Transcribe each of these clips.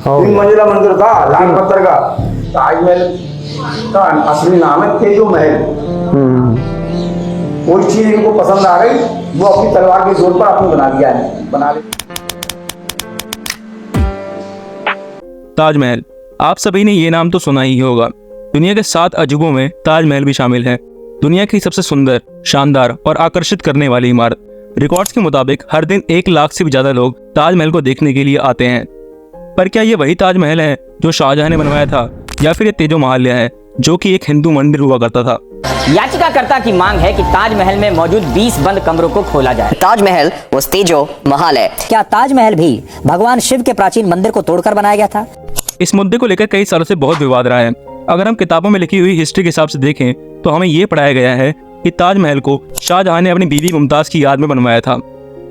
3 मंजिला मंदिर था लाल पत्थर का। ताजमहल का असली नाम है तेजो महल। कोई चीज इनको पसंद आ गई, वो अपनी तलवार के जोर पर आपने बना दिया है, बना ली। ताजमहल, आप सभी ने ये नाम तो सुना ही होगा। दुनिया के 7 अजूबों में ताजमहल भी शामिल है। दुनिया की सबसे सुंदर, शानदार और आकर्षित करने वाली इमारत। रिकॉर्ड्स के मुताबिक हर दिन 1 लाख से भी ज्यादा लोग ताजमहल को देखने के लिए आते हैं। पर क्या ये वही ताजमहल है जो शाहजहां ने बनवाया था, या फिर ये तेजो महल है जो कि एक हिंदू मंदिर हुआ करता था? याचिकाकर्ता की मांग है कि ताजमहल में मौजूद 20 बंद कमरों को खोला जाए। ताजमहल वो तेजो महल है। क्या ताजमहल भी भगवान शिव के प्राचीन मंदिर को तोड़कर बनाया गया था? इस मुद्दे को लेकर कई सालों से बहुत विवाद रहा है। अगर हम किताबों में लिखी हुई हिस्ट्री के हिसाब से देखें तो हमें ये पढ़ाया गया है कि ताजमहल को शाहजहां ने अपनी बीवी मुमताज की याद में बनवाया था।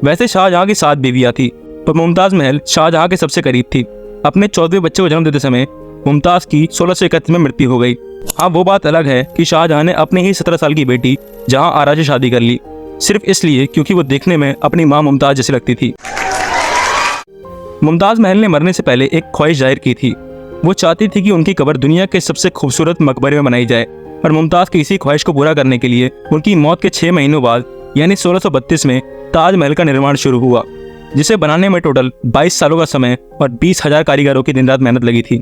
वैसे शाहजहां की 7 बीवियां थी, पर मुमताज महल शाहजहां के सबसे करीब थी। अपने 14वें बच्चे को जन्म देते समय मुमताज की 1631 में मृत्यु हो गई। हाँ, वो बात अलग है कि शाहजहां ने अपने ही 17 साल की बेटी जहां आरा से शादी कर ली, सिर्फ इसलिए क्योंकि वो देखने में अपनी मां मुमताज जैसी लगती थी। मुमताज महल ने मरने से पहले एक ख्वाहिश जाहिर की थी। वो चाहती थी कि उनकी कब्र दुनिया के सबसे खूबसूरत मकबरे में बनाई जाए। पर मुमताज की इसी ख्वाहिश को पूरा करने के लिए उनकी मौत के 6 महीनों बाद यानी 1632 में ताजमहल का निर्माण शुरू हुआ, जिसे बनाने में टोटल 22 सालों का समय और 20,000 कारीगरों की दिन रात मेहनत लगी थी।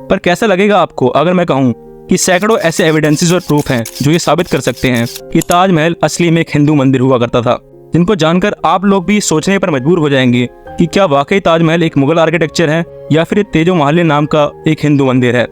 पर कैसा लगेगा आपको अगर मैं कहूँ कि सैकड़ों ऐसे एविडेंसेस और प्रूफ हैं जो ये साबित कर सकते हैं कि ताजमहल असली में एक हिंदू मंदिर हुआ करता था, जिनको जानकर आप लोग भी सोचने पर मजबूर हो जाएंगे कि क्या वाकई ताजमहल एक मुगल आर्किटेक्चर है या फिर तेजो महल नाम का एक हिंदू मंदिर है।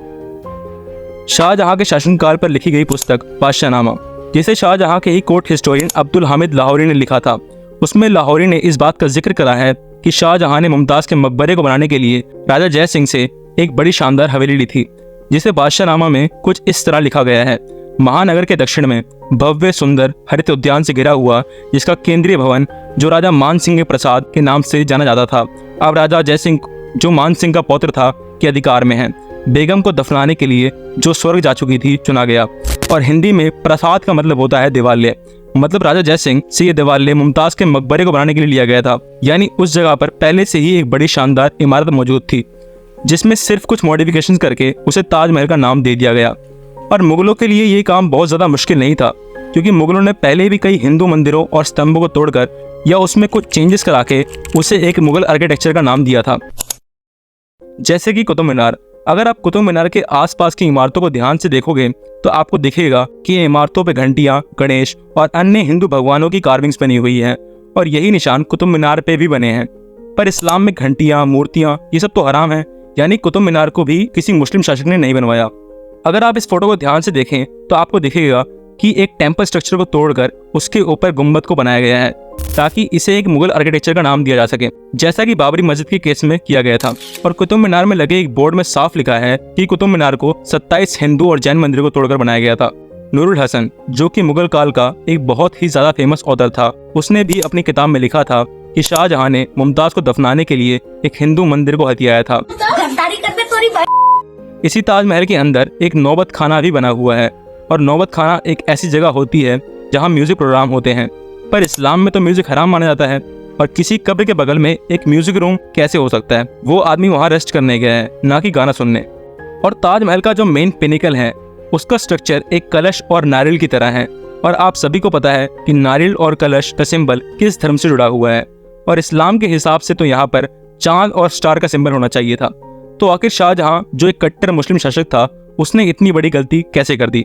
शाहजहां के शासनकाल पर लिखी गई पुस्तक बादशाहनामा, जिसे शाहजहां के ही कोर्ट हिस्टोरियन अब्दुल हामिद लाहौरी ने लिखा था, उसमें लाहौरी ने इस बात का जिक्र करा है कि शाहजहां ने मुमताज के मकबरे को बनाने के लिए राजा जय सिंह से एक बड़ी शानदार हवेली ली थी, जिसे बादशाहनामा में कुछ इस तरह लिखा गया है। महानगर के दक्षिण में भव्य सुंदर हरित उद्यान से घिरा हुआ, जिसका केंद्रीय भवन जो राजा मान सिंह प्रसाद के नाम से जाना जाता था, अब राजा जय सिंह जो मान सिंह का पौत्र था के अधिकार में है। बेगम को दफनाने के लिए जो स्वर्ग जा चुकी थी चुना गया। और हिंदी में प्रसाद का मतलब होता है देवालय, मतलब राजा जय सिंह से ये देवालय मुमताज के मकबरे को बनाने के लिए लिया गया था। यानी उस जगह पर पहले से ही एक बड़ी शानदार इमारत मौजूद थी, जिसमें सिर्फ कुछ मॉडिफिकेशन करके उसे ताजमहल का नाम दे दिया गया। और मुगलों के लिए ये काम बहुत ज़्यादा मुश्किल नहीं था, क्योंकि मुगलों ने पहले भी कई हिंदू मंदिरों और स्तंभों को तोड़कर या उसमें कुछ चेंजेस करा के उसे एक मुगल आर्किटेक्चर का नाम दिया था। जैसे कि कुतुब मीनार। अगर आप कुतुब मीनार के आसपास की इमारतों को ध्यान से देखोगे तो आपको दिखेगा कि ये इमारतों पे घंटियां, गणेश और अन्य हिंदू भगवानों की कार्विंग्स बनी हुई हैं, और यही निशान कुतुब मीनार पे भी बने हैं। पर इस्लाम में घंटियां, मूर्तियां ये सब तो हराम है, यानी कुतुब मीनार को भी किसी मुस्लिम शासक ने नहीं बनवाया। अगर आप इस फोटो को ध्यान से देखें तो आपको दिखेगा कि एक टेम्पल स्ट्रक्चर को तोड़कर उसके ऊपर गुंबद को बनाया गया है, ताकि इसे एक मुगल आर्किटेक्चर का नाम दिया जा सके, जैसा कि बाबरी मस्जिद के केस में किया गया था। और कुतुब मीनार में लगे एक बोर्ड में साफ लिखा है कि कुतुब मीनार को 27 हिंदू और जैन मंदिरों को तोड़कर बनाया गया था। नूरुल हसन, जो कि मुगल काल का एक बहुत ही ज्यादा फेमस ऑथर था, उसने भी अपनी किताब में लिखा था कि शाहजहां ने मुमताज को दफनाने के लिए एक हिंदू मंदिर को हथियाया था। इसी ताजमहल के अंदर एक नौबत खाना भी बना हुआ है, और नौबत खाना एक ऐसी जगह होती है जहां म्यूजिक प्रोग्राम होते हैं। पर इस्लाम में तो म्यूजिक हराम माना जाता है, और किसी कब्र के बगल में एक म्यूजिक रूम कैसे हो सकता है? वो आदमी वहां रेस्ट करने गया है, ना कि गाना सुनने। और ताजमहल का जो मेन पिनिकल है, उसका स्ट्रक्चर एक कलश और नारियल की तरह है, और आप सभी को पता है कि नारियल और कलश का सिंबल किस धर्म से जुड़ा हुआ है, और इस्लाम के हिसाब से तो यहाँ पर चांद और स्टार का सिंबल होना चाहिए था। तो आखिर शाहजहां जो एक कट्टर मुस्लिम शासक था, उसने इतनी बड़ी गलती कैसे कर दी?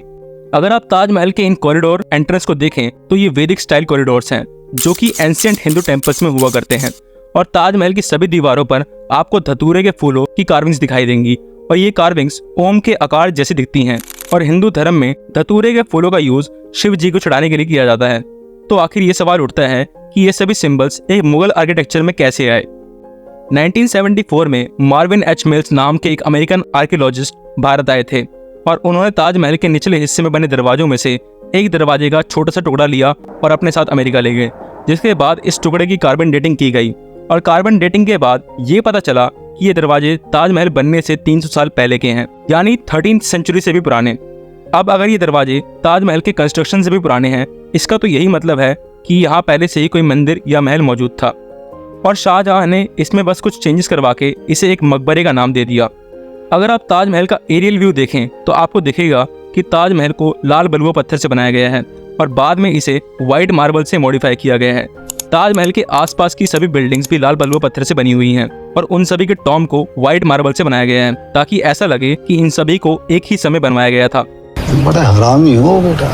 अगर आप ताजमहल के इन कॉरिडोर एंट्रेंस को देखें तो ये वैदिक स्टाइल कॉरिडोर्स हैं, जो कि एंशिएंट हिंदू टेम्पल्स में हुआ करते हैं। और ताजमहल की सभी दीवारों पर आपको धतूरे के फूलों की कार्विंग्स दिखाई देंगी, और ये कार्विंग्स ओम के आकार जैसी दिखती हैं। और हिंदू धर्म में धतूरे के फूलों का यूज शिव जी को चढ़ाने के लिए किया जाता है। तो आखिर ये सवाल उठता है कि ये सभी सिंबल्स एक मुगल आर्किटेक्चर में कैसे आए? 1974 में मार्विन एच मिल्स नाम के एक अमेरिकन आर्कियोलॉजिस्ट भारत आए थे, और उन्होंने ताजमहल के निचले हिस्से में बने दरवाजों में से एक दरवाजे का छोटा सा टुकड़ा लिया और अपने साथ अमेरिका ले गए, जिसके बाद इस टुकड़े की कार्बन डेटिंग की गई। और कार्बन डेटिंग के बाद ये पता चला कि ये दरवाजे ताजमहल बनने से 300 साल पहले के हैं, यानी 13th सेंचुरी से भी पुराने। अब अगर ये दरवाजे ताजमहल के कंस्ट्रक्शन से भी पुराने हैं, इसका तो यही मतलब है कि यहाँ पहले से ही कोई मंदिर या महल मौजूद था। और शाहजहां ने इसमें बस कुछ चेंजेस करवा के इसे एक मकबरे का नाम दे दिया। अगर आप ताजमहल का एरियल व्यू देखें तो आपको दिखेगा कि ताजमहल को लाल बलुआ पत्थर से बनाया गया है और बाद में इसे वाइट मार्बल से मॉडिफाई किया गया है। ताजमहल के आसपास की सभी बिल्डिंग्स भी लाल बलुआ पत्थर से बनी हुई हैं और उन सभी के टॉम को वाइट मार्बल से बनाया गया है ताकि ऐसा लगे कि इन सभी को एक ही समय बनवाया गया था। बड़ा हरामी हो बेटा।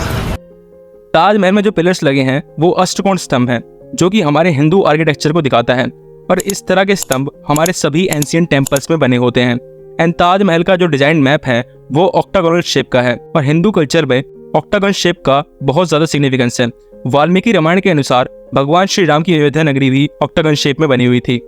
ताजमहल में जो पिलर्स लगे हैं वो अष्टकोण स्तंभ हैं जो कि हमारे हिंदू आर्किटेक्चर को दिखाता है और इस तरह के स्तंभ हमारे सभी एंशिएंट टेम्पल्स में बने होते हैं। एंड ताजमहल का जो डिजाइन मैप है वो ऑक्टागोनल शेप का है और हिंदू कल्चर में ऑक्टागन शेप का बहुत ज्यादा सिग्निफिकेंस है। वाल्मीकि रामायण के अनुसार भगवान श्री राम की अयोध्या नगरी भी ऑक्टागन शेप में बनी हुई थी।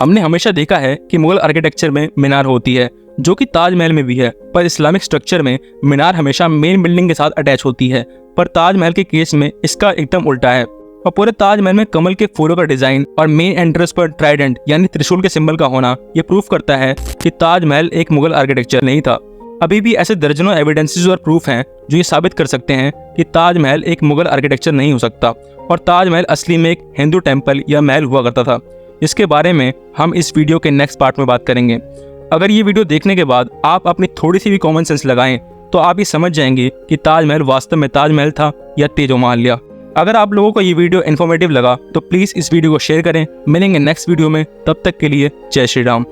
हमने हमेशा देखा है कि मुगल आर्किटेक्चर में मीनार होती है जो कि ताजमहल में भी है, पर इस्लामिक स्ट्रक्चर में मीनार हमेशा मेन बिल्डिंग के साथ अटैच होती है, पर ताजमहल के केस में इसका एकदम उल्टा है। और पूरे ताजमहल में कमल के फूलों का डिजाइन और मेन एंट्रेंस पर ट्राइडेंट यानी त्रिशूल के सिंबल का होना ये प्रूफ करता है कि ताजमहल एक मुगल आर्किटेक्चर नहीं था। अभी भी ऐसे दर्जनों एविडेंसेस और प्रूफ हैं जो ये साबित कर सकते हैं कि ताजमहल एक मुगल आर्किटेक्चर नहीं हो सकता और ताजमहल असली में एक हिंदू टेम्पल या महल हुआ करता था। इसके बारे में हम इस वीडियो के नेक्स्ट पार्ट में बात करेंगे। अगर ये वीडियो देखने के बाद आप अपनी थोड़ी सी भी कॉमन सेंस लगाएं तो आप ये समझ जाएंगे कि ताजमहल वास्तव में ताजमहल था या तेजोमहल। अगर आप लोगों को ये वीडियो इन्फॉर्मेटिव लगा तो प्लीज़ इस वीडियो को शेयर करें। मिलेंगे नेक्स्ट वीडियो में, तब तक के लिए जय श्री राम।